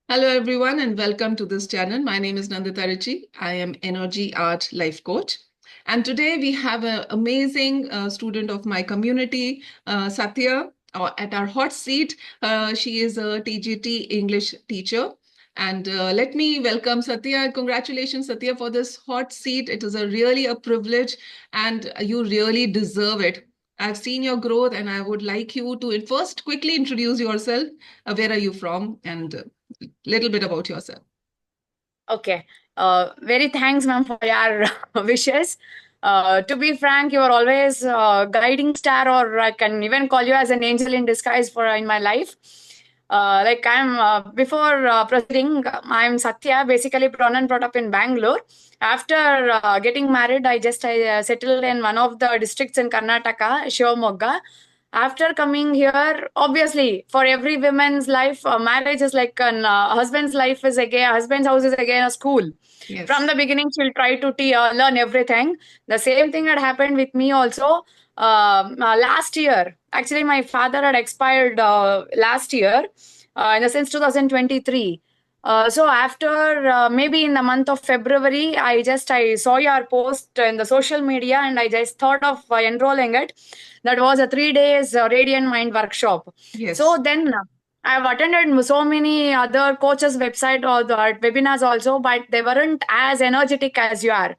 Hello, everyone, and welcome to this channel. My name is Nandita Richi. I am Energy Art Life Coach. And today we have an amazing student of my community, Satya, at our hot seat. She is a TGT English teacher. And let me welcome Satya. Congratulations, Satya, for this hot seat. It is really a privilege, and you really deserve it. I've seen your growth, and I would like you to first quickly introduce yourself. Where are you from? And little bit about yourself. Okay. Very thanks, ma'am, for your wishes. To be frank, you are always guiding star, or I can even call you as an angel in disguise for in my life. Like I'm before proceeding, I'm Satya, basically born and brought up in Bangalore. After getting married, I settled in one of the districts in Karnataka, Shivamogga. After coming here, obviously, for every woman's life, marriage is like an husband's life is again, husband's house is again a school. From Yes. the beginning, she'll try to learn everything. The same thing had happened with me also. Last year, actually, my father had expired last year, in the sense 2023. So after maybe in the month of February, I saw your post in the social media, and I just thought of enrolling it. That was a 3 days Radiant Mind workshop. So Yes. then I've attended so many other coaches' website or the webinars also, but they weren't as energetic as you are.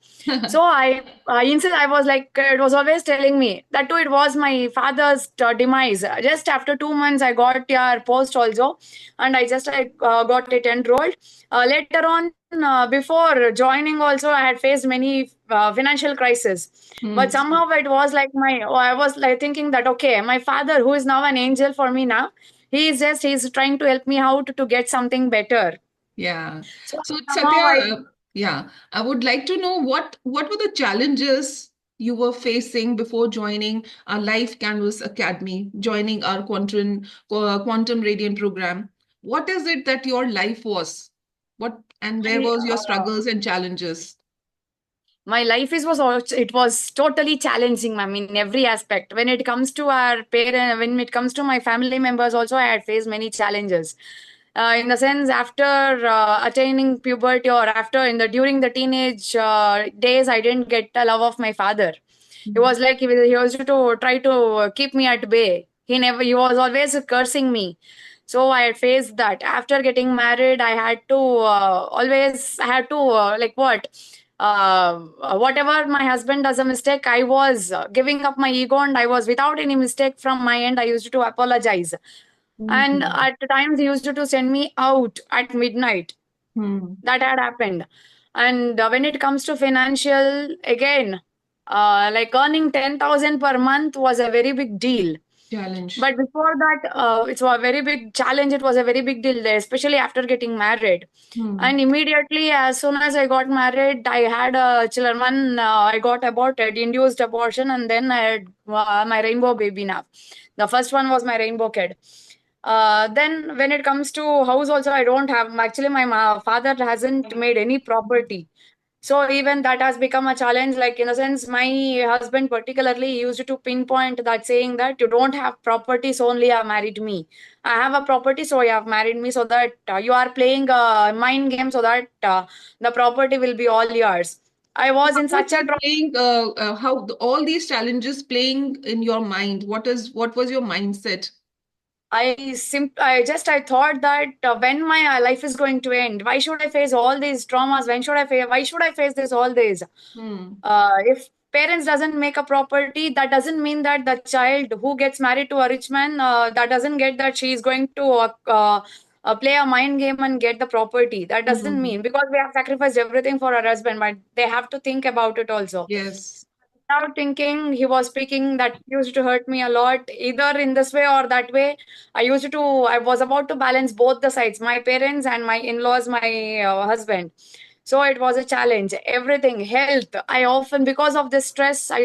So I was like, it was always telling me that too. It was my father's demise. Just after 2 months, I got your post also, and I got it enrolled. Later on, before joining, also I had faced many financial crisis, but Hmm. somehow it was like I was like thinking that okay, my father, who is now an angel for me now, he's trying to help me out to get something better. Yeah. So So somehow Satya, I yeah, I would like to know what were the challenges you were facing before joining our Life Canvas Academy, joining our Quantum Radiant program. What is it that your life was? What and where I, was your struggles and challenges? my life it was totally challenging, ma'am, in every aspect. When it comes to our parent, when it comes to my family members, also I had faced many challenges. In the sense, after attaining puberty, or after in the during the teenage days, I didn't get the love of my father. He Hmm. was like he used to try to keep me at bay. He was always cursing me. So I had faced that. After getting married, I had to like what whatever my husband does a mistake, I was giving up my ego, and I was without any mistake from my end. I used to apologize, and Hmm. at times he used to send me out at midnight. Hmm. That had happened. And when it comes to financial, again, like earning 10,000 per month was a very big deal. Challenge. But before that, it's a very big challenge. It was a very big deal, especially after getting married. Hmm. And immediately, as soon as I got married, I had a children. One, I got aborted, induced abortion, and then I had my rainbow baby now. The first one was my rainbow kid. Then, when it comes to house, also, I don't have. Actually, my father hasn't made any property. So even that has become a challenge. Like in a sense, my husband particularly used to pinpoint that, saying that you don't have property, so only you have married me. I have a property, so you have married me, so that you are playing a mind game, so that the property will be all yours. I was How in was such a that playing? All these challenges playing in your mind? What was your mindset? I thought that when my life is going to end, why should I face all these traumas? Why should I face this all this? Hmm. If parents doesn't make a property, that doesn't mean that the child who gets married to a rich man, that doesn't get that she is going to play a mind game and get the property. That doesn't Hmm. mean, because we have sacrificed everything for our husband, but they have to think about it also. Yes. Without thinking, he was speaking that used to hurt me a lot, either in this way or that way. I was about to balance both the sides, my parents and my in-laws, my husband. So it was a challenge. Everything, health. I often, because of this stress, I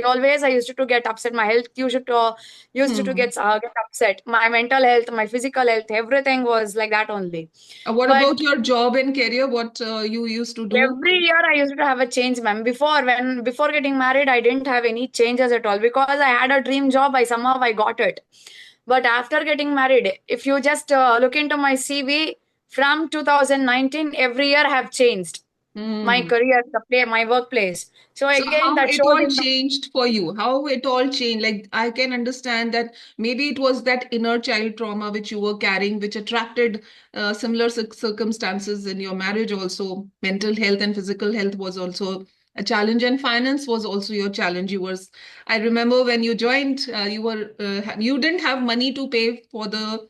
used to get upset. My health used to Hmm. get upset. My mental health, my physical health, everything was like that only. What But about your job and career? What you used to do? every year I used to have a change, ma'am. Before getting married, I didn't have any changes at all, because I had a dream job. I got it. But after getting married, if you just look into my CV, From 2019, every year have changed. My Hmm. career, the play, my workplace. So So again, how that it showed all in the changed for you? How it all changed? Like I can understand that maybe it was that inner child trauma which you were carrying, which attracted similar circumstances in your marriage also. Mental health and physical health was also a challenge, and finance was also your challenge. I remember when you joined, you didn't have money to pay for the,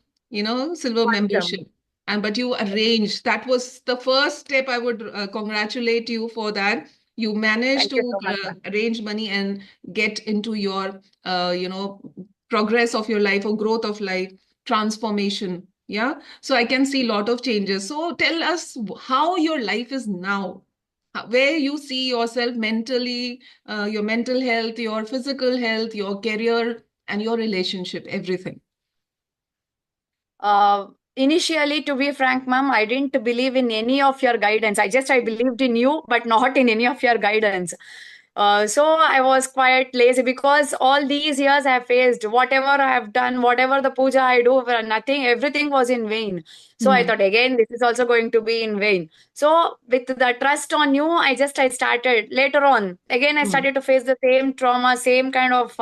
silver quantum. membership. And but you arranged. That was the first step. I would congratulate you for that. You managed Thank you to so much, ma'am. arrange money and get into your progress of your life or growth of life transformation. Yeah, so I can see a lot of changes. So tell us how your life is now, where you see yourself mentally, your mental health, your physical health, your career, and your relationship, everything. Initially, to be frank, ma'am, I didn't believe in any of your guidance. I believed in you, but not in any of your guidance. So I was quite lazy because all these years I have faced whatever I have done, whatever the puja I do, nothing, everything was in vain. So I Hmm. thought again, this is also going to be in vain. So with the trust on you, I started later on. Again, I Hmm. started to face the same trauma, same kind of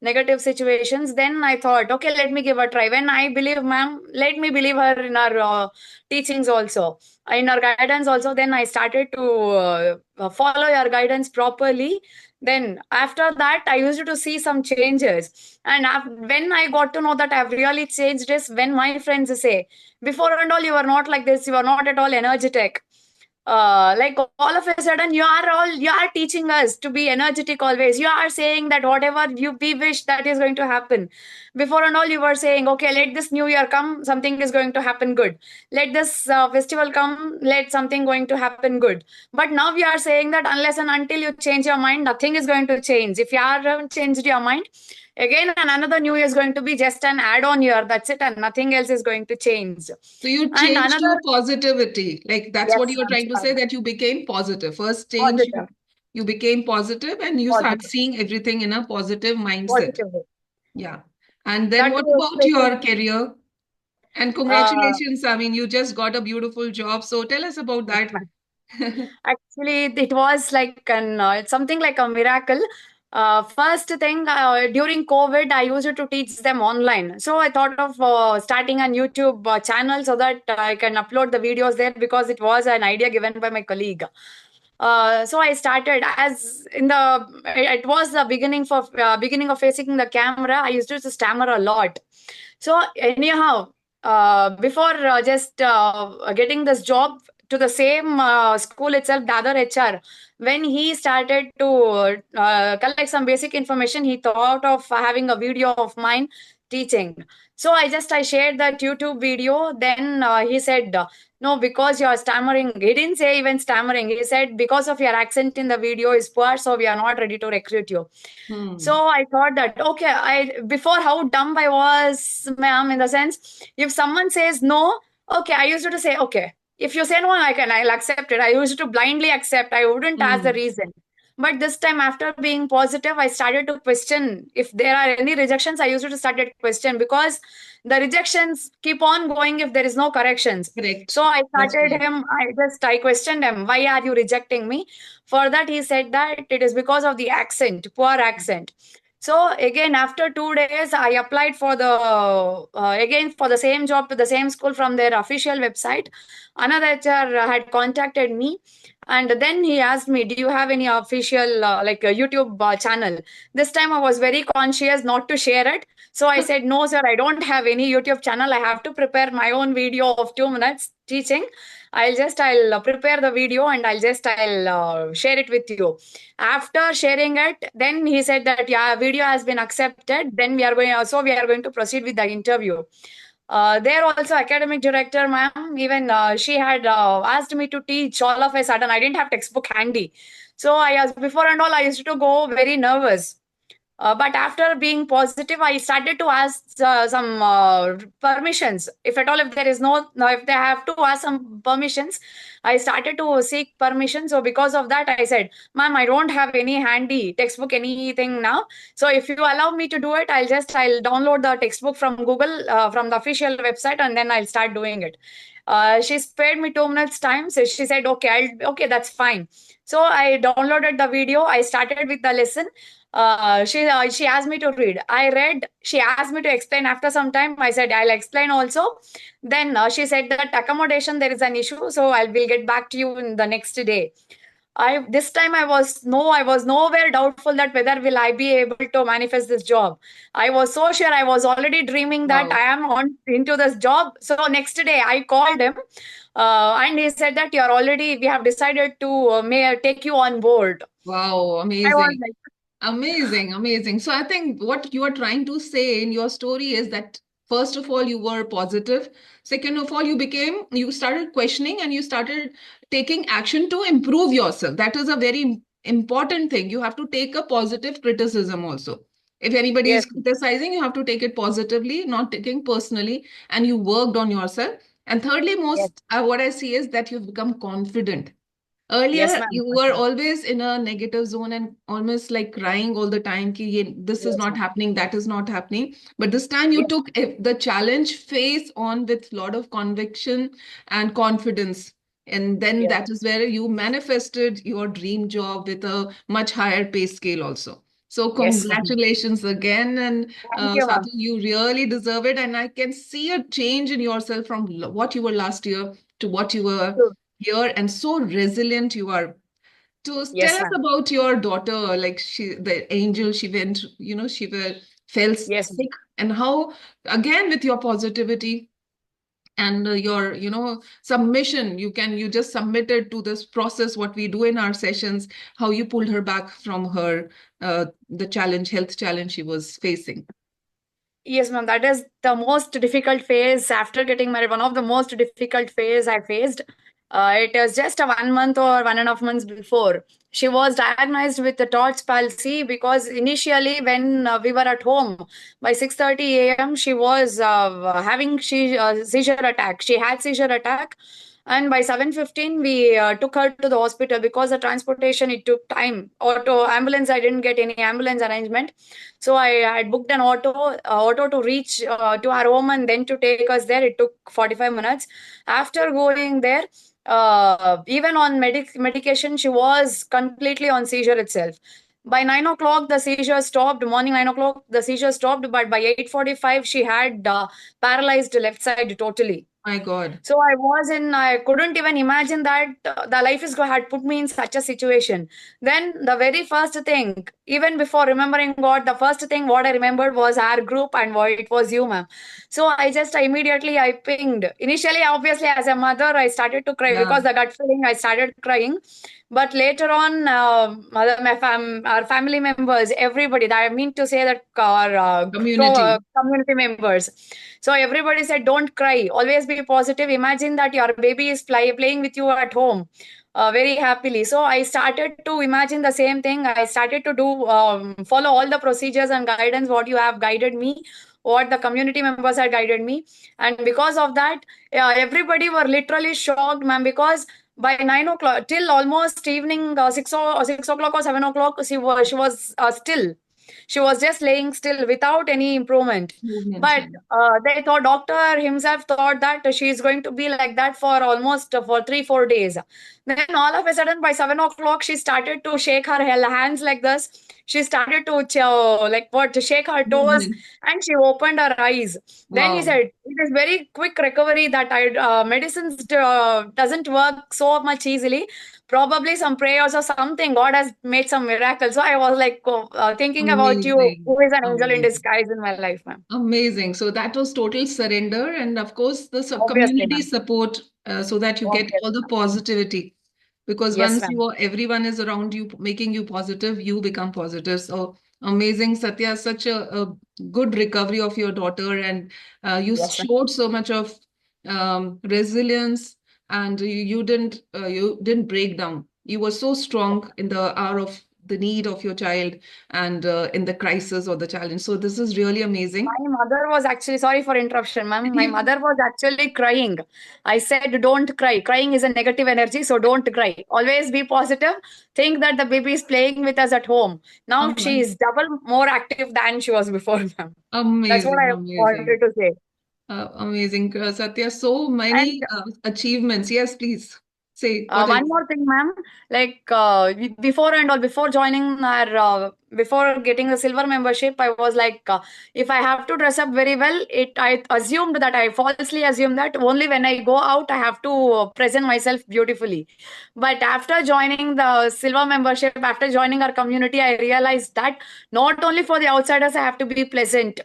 negative situations. Then I thought, okay, let me give a try. When I believe, ma'am, let me believe her in our teachings also, in our guidance also. Then I started to follow your guidance properly. Then after that, I used to see some changes. And when I got to know that I've really changed is when my friends say, before and all, you are not like this, you are not at all energetic. Like all of a sudden you are teaching us to be energetic always. You are saying that whatever we wish, that is going to happen. Before and all, you were saying, okay, let this new year come, something is going to happen good. Let this festival come, let something going to happen good. But now we are saying that unless and until you change your mind, nothing is going to change. If you haven't changed your mind, again and another new year is going to be just an add-on year, that's it, and nothing else is going to change. So you And changed another, to positivity. Like that's what yes, you're ma'am, trying to say, that you became positive. First change, positive. you became positive and you start Positive, seeing everything in a positive mindset. positive way. Yeah. And then That what too, about especially, your career? And uh, congratulations. I mean, you just got a beautiful job. So tell us about yes, that. ma'am. Actually, it was like it's something like a miracle. First thing, during COVID, I used to teach them online. So I thought of starting a YouTube channel so that I can upload the videos there because it was an idea given by my colleague. So I started as in the it was the beginning of facing the camera. I used to stammer a lot. So anyhow, before just getting this job to the same school itself, the other HR, when he started to collect some basic information, he thought of having a video of mine teaching. So I shared that YouTube video. Then he said, no, because you are stammering. He didn't say even stammering. He said, because of your accent in the video is poor, so we are not ready to recruit you. So Hmm. I thought that, okay, I before how dumb I was, ma'am, in the sense, if someone says no, okay, I used to say, okay. If you say no, I'll accept it. I used to blindly accept. I wouldn't ask the Hmm. reason. But this time, after being positive, I started to question if there are any rejections. I used to start to question because the rejections keep on going if there is no corrections. Correct. So That's correct. I questioned him, why are you rejecting me? For that, he said that it is because of the accent, poor accent. So again, after 2 days, I applied for the again for the same job to the same school from their official website. Another HR had contacted me, and then he asked me, "Do you have any official like a YouTube channel?" This time, I was very conscious not to share it, so I said, "No, sir, I don't have any YouTube channel. I have to prepare my own video of 2 minutes teaching. I'll prepare the video and I'll share it with you." After sharing it, then he said that yeah, video has been accepted. Then we are going to proceed with the interview. There also academic director ma'am, even she had asked me to teach all of a sudden. I didn't have textbook handy, so I before and all I used to go very nervous. But after being positive, I started to ask some permissions. If at all, if there is no, if they have to ask some permissions, I started to seek permission. So because of that, I said, "Ma'am, I don't have any handy textbook, anything now. So if you allow me to do it, I'll download the textbook from Google, from the official website, and then I'll start doing it." She spared me 2 minutes time. So she said, "Okay, okay, that's fine." So I downloaded the video. I started with the lesson. She asked me to read. I read. She asked me to explain. After some time, I said I'll explain also. Then she said that accommodation there is an issue, so I will get back to you in the next day. I this time I was nowhere doubtful that whether will I be able to manifest this job. I was so sure. I was already dreaming that Wow. I am on into this job. So next day I called him, and he said that you're already we have decided to may take you on board. Wow, I was amazing. like, Amazing, amazing. So I think what you are trying to say in your story is that first of all, you were positive. Second of all, you started questioning and you started taking action to improve yourself. That is a very important thing. You have to take a positive criticism also. If anybody is yes, criticizing, you have to take it positively, not taking personally, and you worked on yourself. And thirdly, yes, what I see is that you've become confident. yes, Earlier, ma'am. you were always in a negative zone and almost like crying all the time, ki this is Yes, not ma'am. happening, that is not happening. But this time you Yes, took the challenge face on with a lot of conviction and confidence. And then yes, that is where you manifested your dream job with a much higher pay scale also. So yes, ma'am. congratulations again. And Thank you, Satu, ma'am. you really deserve it. And I can see a change in yourself from what you were last year to what you were True. here, and so resilient you are. To tell Yes, us ma'am. about your daughter, like the angel, she went, fell Yes, ma'am. sick, and how, again, with your positivity and your, submission, you just submitted to this process, what we do in our sessions, how you pulled her back from her, the health challenge she was facing. Yes, ma'am. That is the most difficult phase after getting married. One of the most difficult phase I faced. It was just a 1 month or 1.5 months before. She was diagnosed with the Torts palsy because initially when we were at home by 6:30 a.m. she was having seizure attack. She had seizure attack, and by 7:15 we took her to the hospital because the transportation it took time. Auto ambulance I didn't get any ambulance arrangement, so I had booked an auto to reach to our home and then to take us there. It took 45 minutes. After going there, even on medication, she was completely on seizure itself. By 9 o'clock, the seizure stopped. Morning 9 o'clock, the seizure stopped. But by 8:45, she had paralyzed left side totally. My God. So I couldn't even imagine that the life is had put me in such a situation. Then the very first thing, even before remembering God, the first thing what I remembered was our group and why it was you, ma'am. So I pinged. Initially, obviously, as a mother, I started to cry Yeah. because the gut feeling, I started crying. But later on, our family members, everybody, I mean to say that our Community. community members, so everybody said, don't cry, always be positive. Imagine that your baby is playing with you at home very happily. So I started to imagine the same thing. I started to follow all the procedures and guidance, what you have guided me, what the community members had guided me. And because of that, everybody were literally shocked, ma'am, because by 9 o'clock till almost evening 6 o'clock or 7 o'clock, she was still. She was just laying still without any improvement. Movement. But they thought doctor himself thought that she is going to be like that for almost for 3 4 days. Then all of a sudden by 7 o'clock she started to shake her hands like this. She started to like what to shake her toes, Movement. and she opened her eyes. Then he Wow. said it is very quick recovery that medicines doesn't work so much easily. Probably some prayers or something. God has made some miracle. So I was like thinking about you, Amazing. who is an angel in Amazing. disguise in my life, ma'am. Amazing. So that was total surrender. And of course, the Obviously, community ma'am. support, so that you get all Obviously, the ma'am. positivity. Because Yes, once ma'am. everyone is around you, making you positive, you become positive. So amazing, Satya, such a good recovery of your daughter. And you Yes, ma'am. showed so much of resilience, and you didn't break down. You were so strong in the hour of the need of your child and in the crisis or the challenge. So this is really amazing. My mother was actually, sorry for interruption, ma'am. My mother was actually crying. I said, don't cry. Crying is a negative energy, so don't cry. Always be positive. Think that the baby is playing with us at home. Now she is double more active than she was before, ma'am. That's what Amazing, I amazing. wanted to say. Amazing, Satya. So And many achievements. Yes, please say. What are one you? more thing, ma'am. Like before and all, before joining our, before getting the silver membership, I was like, if I have to dress up very well, I assumed that I falsely assumed that only when I go out, I have to present myself beautifully. But after joining the silver membership, after joining our community, I realized that not only for the outsiders, I have to be pleasant.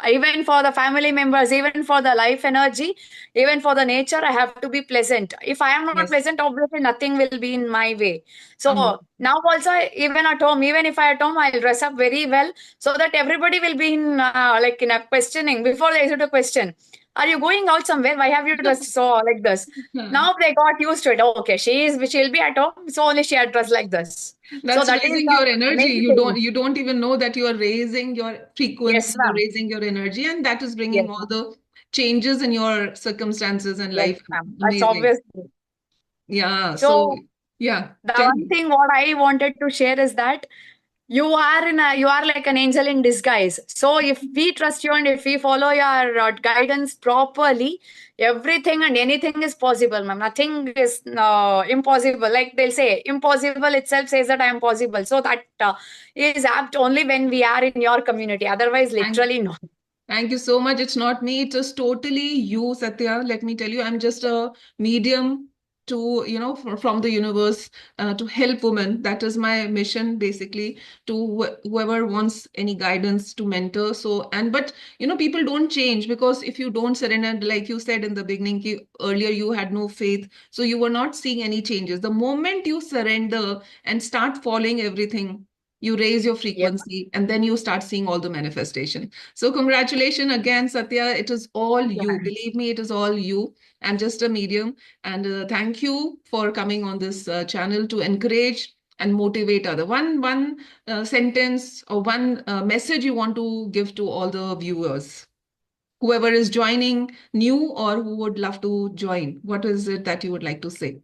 Even for the family members, even for the life energy, even for the nature, I have to be pleasant. If I am not Yes. pleasant, obviously nothing will be in my way. So Um, now also, even at home, even if I at home, I'll dress up very well so that everybody will be in like in a questioning before they issue a question. Are you going out somewhere? Why have you dressed so like this? Now they got used to it. Oh, okay, she'll be at home, so only she had dressed like this. So That's that is raising the your energy. main You thing. don't even know that you are raising your frequency, Yes, you're ma'am. raising your energy, and that is Yes, bringing all ma'am. the changes in your circumstances and Yes, life. ma'am. That's Amazing. obvious. Yeah. So So yeah, the tell one me. thing what I wanted to share is that you are like an angel in disguise. So if we trust you and if we follow your guidance properly, everything and anything is possible, ma'am. Nothing is impossible. Like they'll say, impossible itself says that I am possible. So that is apt only when we are in your community. Otherwise, Thank literally no. Thank you so much. It's not me, it is totally you, Satya. Let me tell you, I'm just a medium to, from the universe to help women. That is my mission, basically, to whoever wants any guidance to mentor. So, but, people don't change because if you don't surrender, like you said in the beginning, earlier you had no faith. So you were not seeing any changes. The moment you surrender and start following everything, you raise your Yes, frequency and then you start seeing all the manifestation. So congratulations again, Satya. It is all you. ma'am. Believe me, it is all you. I'm just a medium. And thank you for coming on this channel to encourage and motivate other. One sentence or one message you want to give to all the viewers, whoever is joining new or who would love to join. What is it that you would like to say?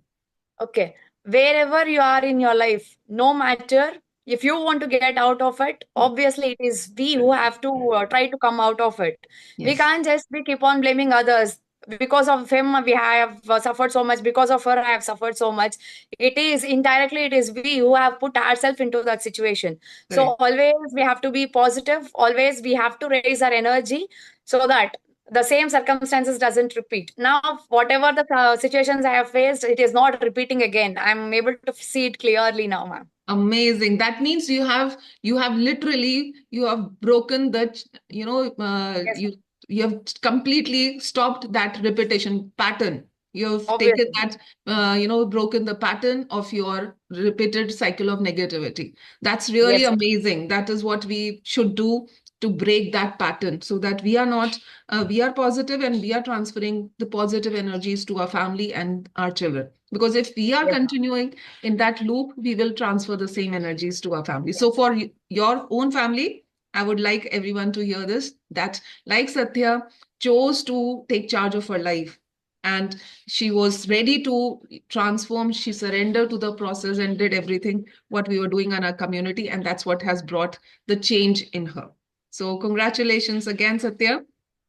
Okay. Wherever you are in your life, no matter if you want to get out of it, obviously it is we who have to try to come out of it. We Yes. can't just be keep on blaming others. Because of him, we have suffered so much. Because of her, I have suffered so much. It is indirectly, it is we who have put ourselves into that situation. So Correct. always we have to be positive. Always we have to raise our energy so that the same circumstances doesn't repeat. Now whatever the situations I have faced, it is not repeating again. I'm able to see it clearly now, ma'am. Amazing. That means you have literally you have broken the Yes, you have completely stopped that repetition pattern. You have taken obviously. that broken the pattern of your repeated cycle of negativity. That's really Yes, amazing. That is what we should do to break that pattern so that we are not we are positive and we are transferring the positive energies to our family and our children. Because if we are yes, continuing in that loop, we will transfer the same energies to our family. So for your own family, I would like everyone to hear this, that like Satya chose to take charge of her life and she was ready to transform. She surrendered to the process and did everything what we were doing in our community. And that's what has brought the change in her. So congratulations again, Satya,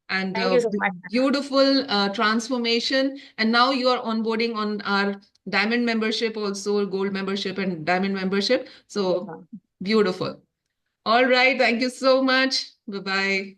and thank you so much. beautiful transformation. And now you are onboarding on our diamond membership, also gold membership and diamond membership. Yes, So ma'am. beautiful. All right. Thank you so much. Bye bye.